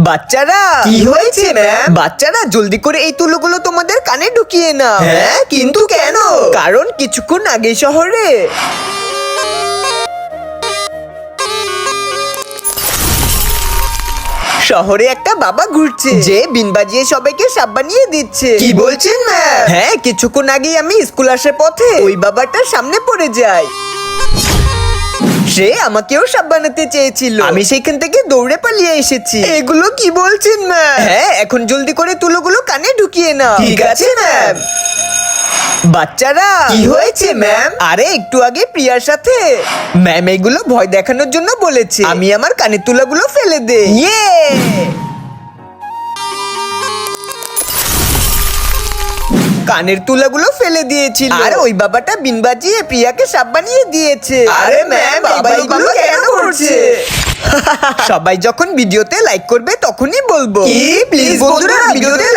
বাচ্চারা কি হয়েছে ম্যাম? বাচ্চারা জলদি করে এই তুলোগুলো তোমাদের কানে ঢুকিয়ে নাও। হ্যাঁ, কিন্তু কেন? কারণ কিছুক্ষণ আগে শহরে শহরে একটা বাবা ঘুরছে যে বিন বাজিয়ে সবাইকে সাপ বানিয়ে দিচ্ছে। কি বলছেন ম্যাম? হ্যাঁ, কিছুক্ষণ আগেই আমি স্কুল আসার পথে ওই বাবাটার সামনে পড়ে যাই। সে আমাকেও সাপ বানাতে চেয়েছিল, আমি সেখান থেকে দৌড়ে পালিয়ে এসেছি। এগুলো কি বলছেন ম্যাম? হ্যাঁ, এখন জলদি করে তুলোগুলো কানে ঢুকিয়ে নাও। ঠিক আছে ম্যাম। বাচ্চারা কি হয়েছে ম্যাম? আরে একটু আগে প্রিয়ার সাথে ম্যাম এগুলো ভয় দেখানোর জন্য বলেছে আমি আমার কানের তুলাগুলো ফেলে দেই। ইয়ে! কানের তুলাগুলো ফেলে দিয়েছিল আর ওই বাবাটা বিন বাজিয়ে প্রিয়াকে সাপ বানিয়ে দিয়েছে। আরে ম্যাম, বাবা এগুলো কেন করছে? সবাই যখন ভিডিওতে লাইক করবে তখনই বলবো। কি? প্লিজ বন্ধুরা, ভিডিওতে